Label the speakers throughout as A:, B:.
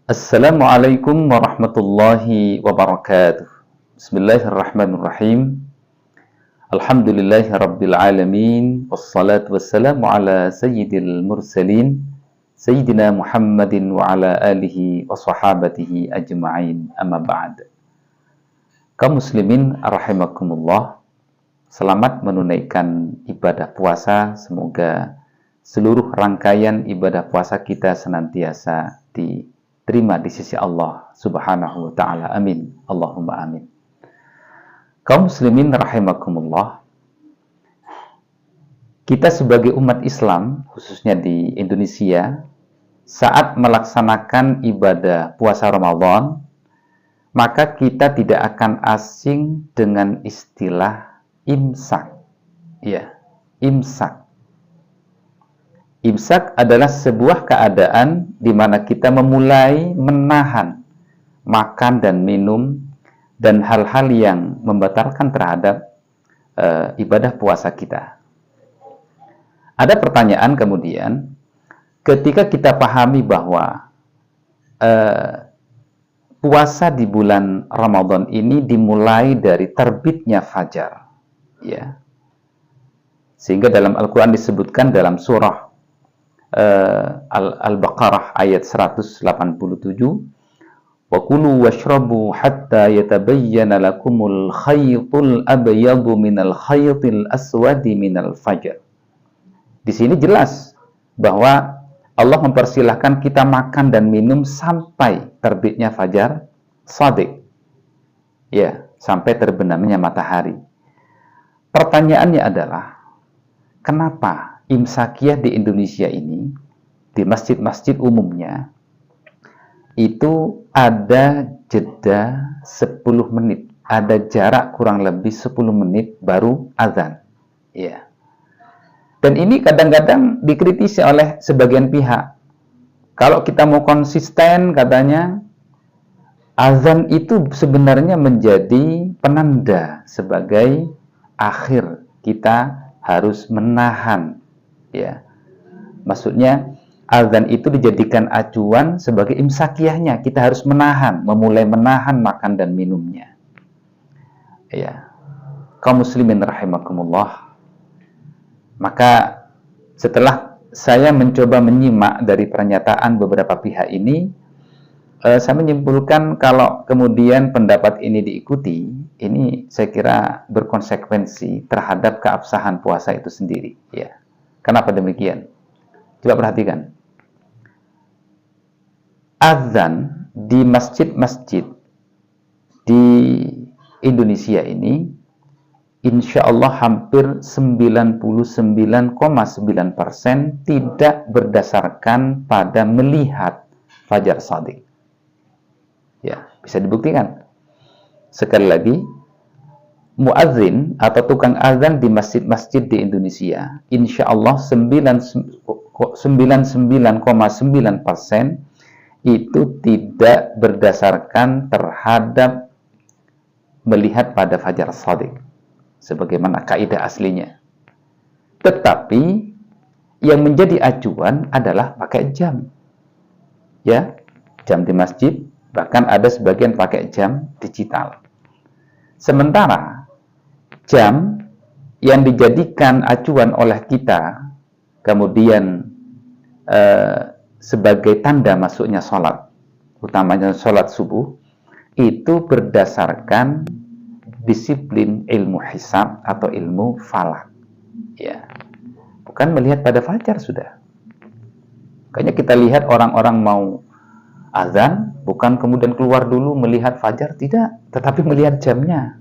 A: Assalamualaikum warahmatullahi wabarakatuh. Bismillahirrahmanirrahim. Alhamdulillahi rabbil alamin. Wassalatu wassalamu ala sayyidil mursalin Sayyidina Muhammadin wa ala alihi wa sahabatihi ajma'in, amma ba'd. Kaum muslimin rahimakumullah, selamat menunaikan ibadah puasa. Semoga seluruh rangkaian ibadah puasa kita senantiasa diterima di sisi Allah subhanahu wa ta'ala. Amin. Allahumma amin. Kaum muslimin rahimakumullah, kita sebagai umat Islam, khususnya di Indonesia, saat melaksanakan ibadah puasa Ramadan, maka kita tidak akan asing dengan istilah imsak. Ya, imsak. Imsak adalah sebuah keadaan di mana kita memulai menahan makan dan minum dan hal-hal yang membatalkan terhadap ibadah puasa kita. Ada pertanyaan kemudian, ketika kita pahami bahwa puasa di bulan Ramadan ini dimulai dari terbitnya fajar, ya, sehingga dalam Al-Quran disebutkan dalam surah Al-Baqarah ayat 187, wa kulu washrabu hatta yatabayyana lakumul khaytul abyadu minal khaytil aswadi minal fajr. Di sini jelas bahwa Allah mempersilahkan kita makan dan minum sampai terbitnya fajar shadiq, ya, sampai terbenamnya matahari. Pertanyaannya adalah, kenapa imsakiyah di Indonesia ini, di masjid-masjid umumnya, itu ada jeda 10 menit. Ada jarak kurang lebih 10 menit baru azan. Ya. Dan ini kadang-kadang dikritisi oleh sebagian pihak. Kalau kita mau konsisten, katanya, azan itu sebenarnya menjadi penanda sebagai akhir kita harus menahan. Ya, maksudnya azan itu dijadikan acuan sebagai imsakiyahnya. Kita harus menahan, memulai menahan makan dan minumnya. Ya, kaum muslimin rahimakumullah. Maka setelah saya mencoba menyimak dari pernyataan beberapa pihak ini, saya menyimpulkan kalau kemudian pendapat ini diikuti, ini saya kira berkonsekuensi terhadap keabsahan puasa itu sendiri. Ya. Kenapa demikian? Coba perhatikan. Azan di masjid-masjid di Indonesia ini, insya Allah hampir 99,9% tidak berdasarkan pada melihat fajar shadiq. Ya, bisa dibuktikan. Sekali lagi, muadzin atau tukang azan di masjid-masjid di Indonesia, insya Allah 99,9% itu tidak berdasarkan terhadap melihat pada fajar shadiq sebagaimana kaidah aslinya. Tetapi yang menjadi acuan adalah pakai jam. Ya, jam di masjid, bahkan ada sebagian pakai jam digital. Sementara jam yang dijadikan acuan oleh kita kemudian sebagai tanda masuknya sholat, utamanya sholat subuh, itu berdasarkan disiplin ilmu hisab atau ilmu falak, ya, bukan melihat pada fajar sudah. Makanya kita lihat orang-orang mau azan, bukan kemudian keluar dulu melihat fajar, tidak, tetapi melihat jamnya.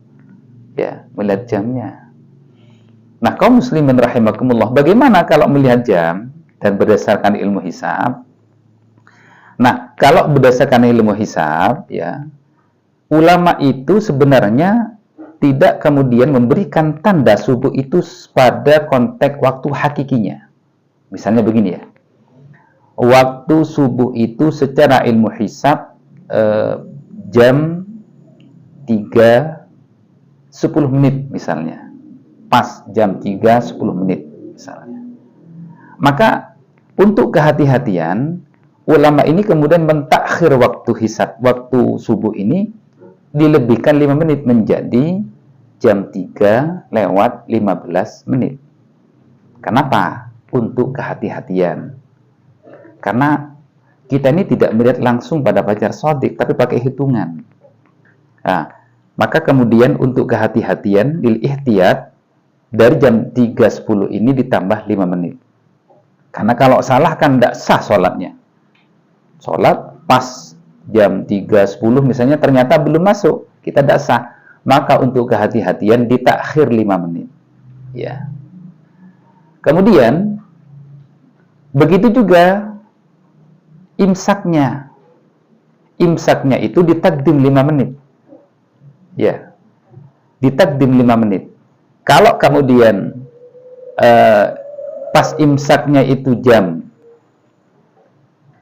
A: Ya, melihat jamnya. Nah, kaum muslimin rahimakumullah, bagaimana kalau melihat jam dan berdasarkan ilmu hisab? Nah, kalau berdasarkan ilmu hisab, ya, ulama itu sebenarnya tidak kemudian memberikan tanda subuh itu pada konteks waktu hakikinya. Misalnya begini ya, waktu subuh itu secara ilmu hisab jam 3:10 menit misalnya, pas jam 3:10 menit misalnya. Maka untuk kehati-hatian, ulama ini kemudian takhir waktu hisab, waktu subuh ini dilebihkan 5 menit menjadi jam 3 lewat 15 menit. Kenapa? Untuk kehati-hatian. Karena kita ini tidak melihat langsung pada fajar shadiq, tapi pakai hitungan. Nah, maka kemudian untuk kehati-hatian, lil ihtiyat, dari jam 3.10 ini ditambah 5 menit. Karena kalau salah kan tidak sah sholatnya. Sholat pas jam 3.10 misalnya ternyata belum masuk, kita tidak sah. Maka untuk kehati-hatian ditakhir 5 menit. Ya. Kemudian begitu juga imsaknya. Imsaknya itu ditakdim 5 menit. Ya. Ditakdim 5 menit. Kalau kemudian pas imsaknya itu jam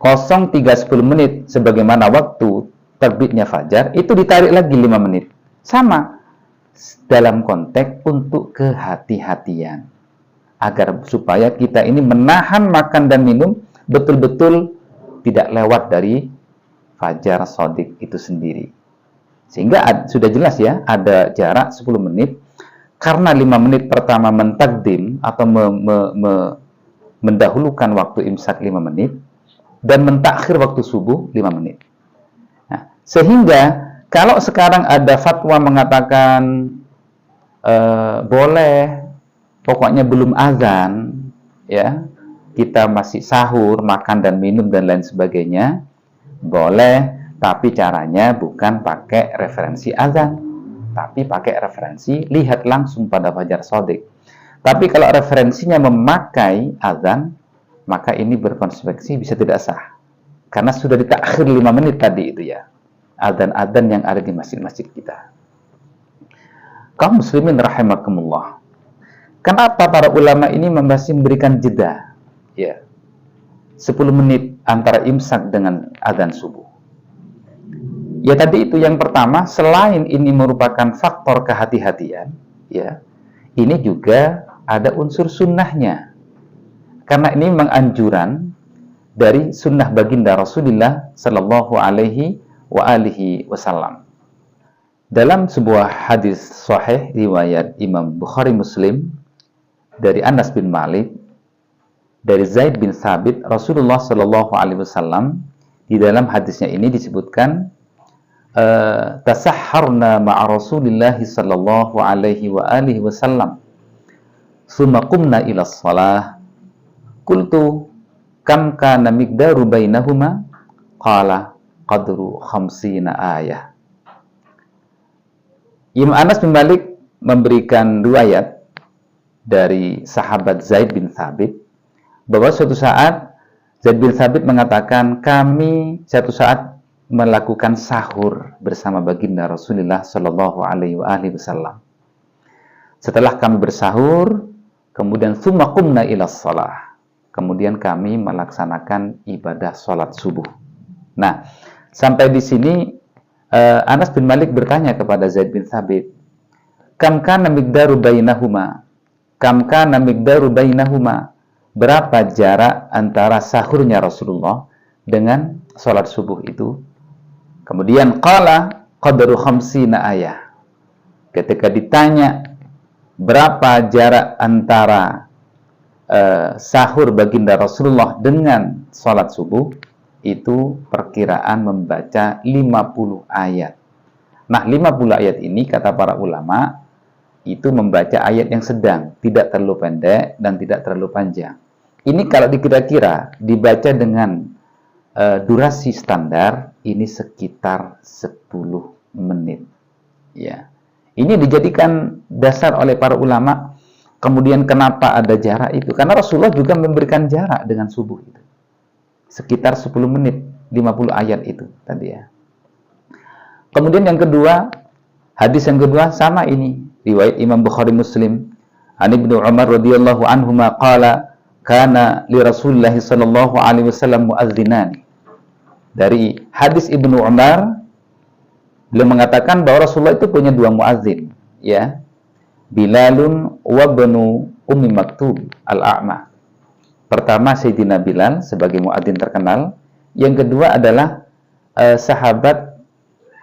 A: 03.10 menit sebagaimana waktu terbitnya fajar, itu ditarik lagi 5 menit. Sama dalam konteks untuk kehati-hatian. Agar supaya kita ini menahan makan dan minum betul-betul tidak lewat dari fajar shadiq itu sendiri. Sehingga sudah jelas ya, ada jarak 10 menit. Karena 5 menit pertama mentakdim atau mendahulukan waktu imsak 5 menit dan mentakhir waktu subuh 5 menit. Nah, sehingga kalau sekarang ada fatwa mengatakan boleh, pokoknya belum azan, ya, kita masih sahur, makan dan minum dan lain sebagainya, boleh, tapi caranya bukan pakai referensi azan, tapi pakai referensi lihat langsung pada fajar shadiq. Tapi kalau referensinya memakai azan, maka ini berkonsekuensi bisa tidak sah. Karena sudah ditakhir 5 menit tadi itu ya. Azan-azan yang ada di masjid-masjid kita. Kaum muslimin rahimakumullah. Kenapa para ulama ini masih memberikan jeda? Ya. 10 menit antara imsak dengan azan subuh. Ya tadi itu yang pertama, selain ini merupakan faktor kehati-hatian, ya, ini juga ada unsur sunnahnya. Karena ini memang anjuran dari sunnah baginda Rasulullah Sallallahu Alaihi Wasallam. Dalam sebuah hadis sahih riwayat Imam Bukhari Muslim dari Anas bin Malik, dari Zaid bin Thabit, Rasulullah Sallallahu Alaihi Wasallam, di dalam hadisnya ini disebutkan tasahharna ma'a Rasulillah sallallahu alaihi wasallam summa qumna ila shalah qultu kam kana miqdaru bainahuma qala qadru 50 ayah. Imam Anas bin Malik memberikan riwayat dari sahabat Zaid bin Thabit bahwa suatu saat Zaid bin Thabit mengatakan, kami suatu saat melakukan sahur bersama baginda Rasulullah Sallallahu Alaihi Wasallam. Setelah kami bersahur, kemudian tsumma qumna ila shalah. Kemudian kami melaksanakan ibadah salat subuh. Nah, sampai di sini Anas bin Malik bertanya kepada Zaid bin Thabit, kam kana miqdaru bainahuma? Kam kana miqdaru bainahuma? Berapa jarak antara sahurnya Rasulullah dengan salat subuh itu? Kemudian qala qadru 50 ayah. Ketika ditanya berapa jarak antara sahur baginda Rasulullah dengan salat subuh, itu perkiraan membaca 50 ayat. Nah, 50 ayat ini kata para ulama itu membaca ayat yang sedang, tidak terlalu pendek dan tidak terlalu panjang. Ini kalau dikira-kira dibaca dengan durasi standar ini sekitar 10 menit. Ya. Ini dijadikan dasar oleh para ulama. Kemudian kenapa ada jarak itu? Karena Rasulullah juga memberikan jarak dengan subuh itu. Sekitar 10 menit, 50 ayat itu tadi ya. Kemudian yang kedua, hadis yang kedua sama ini, riwayat Imam Bukhari Muslim. An Ibnu Umar radhiyallahu anhuma qala kana li Rasulillah sallallahu alaihi wasallam muadzdzinani. Dari hadis Ibnu Umar, beliau mengatakan bahwa Rasulullah itu punya 2 muadzin, ya. Bilalun wa banu Ummi Maktub al-A'ma. Pertama Sayyidina Bilal sebagai muadzin terkenal, yang kedua adalah sahabat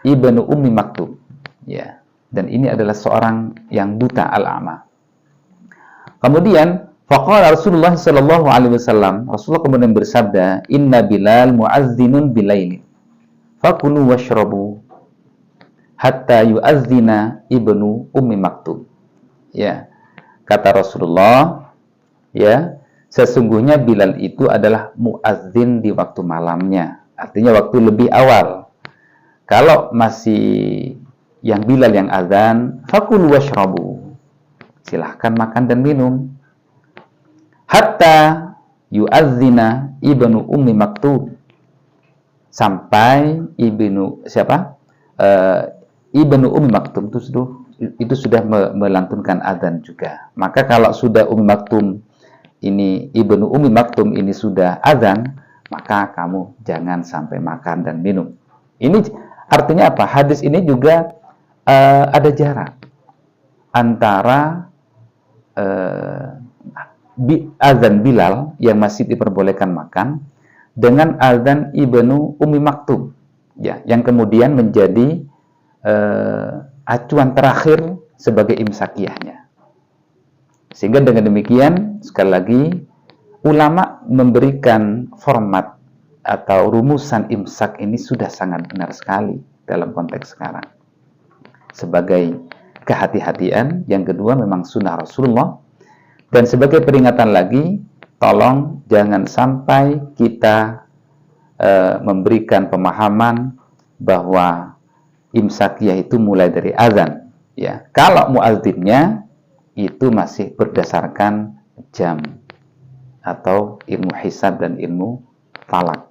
A: Ibnu Ummi Maktum, ya. Dan ini adalah seorang yang buta al-a'ma. Kemudian faqala Rasulullah sallallahu alaihi wasallam, Rasulullah kemudian bersabda, "Inna Bilal muazzinun bilaili. Fakulu washrabu hatta yu'azzina Ibnu Ummi Maktum." Ya. Kata Rasulullah, ya, sesungguhnya Bilal itu adalah muazzin di waktu malamnya, artinya waktu lebih awal. Kalau masih yang Bilal yang azan, fakulu washrabu, silahkan makan dan minum, hatta yu'azzina Ibnu Ummi Maktum, sampai Ibnu Ummi Maktum itu sudah melantunkan azan juga. Maka kalau sudah Ibnu Ummi Maktum ini sudah azan, maka kamu jangan sampai makan dan minum. Ini artinya apa? Hadis ini juga ada jarak antara azan Bilal yang masih diperbolehkan makan dengan azan Ibnu Ummi Maktum, ya, yang kemudian menjadi acuan terakhir sebagai imsakiyahnya. Sehingga dengan demikian, sekali lagi, ulama memberikan format atau rumusan imsak ini sudah sangat benar sekali dalam konteks sekarang. Sebagai kehati-hatian, yang kedua memang sunnah Rasulullah, dan sebagai peringatan lagi, tolong jangan sampai kita memberikan pemahaman bahwa imsakiyah itu mulai dari azan, ya. Kalau muazzinnya itu masih berdasarkan jam atau ilmu hisab dan ilmu falak.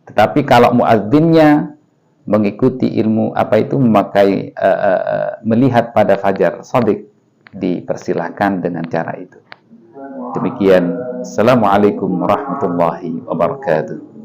A: Tetapi kalau muazzinnya mengikuti ilmu memakai melihat pada fajar shadiq, dipersilahkan dengan cara itu. Demikian. Assalamualaikum warahmatullahi wabarakatuh.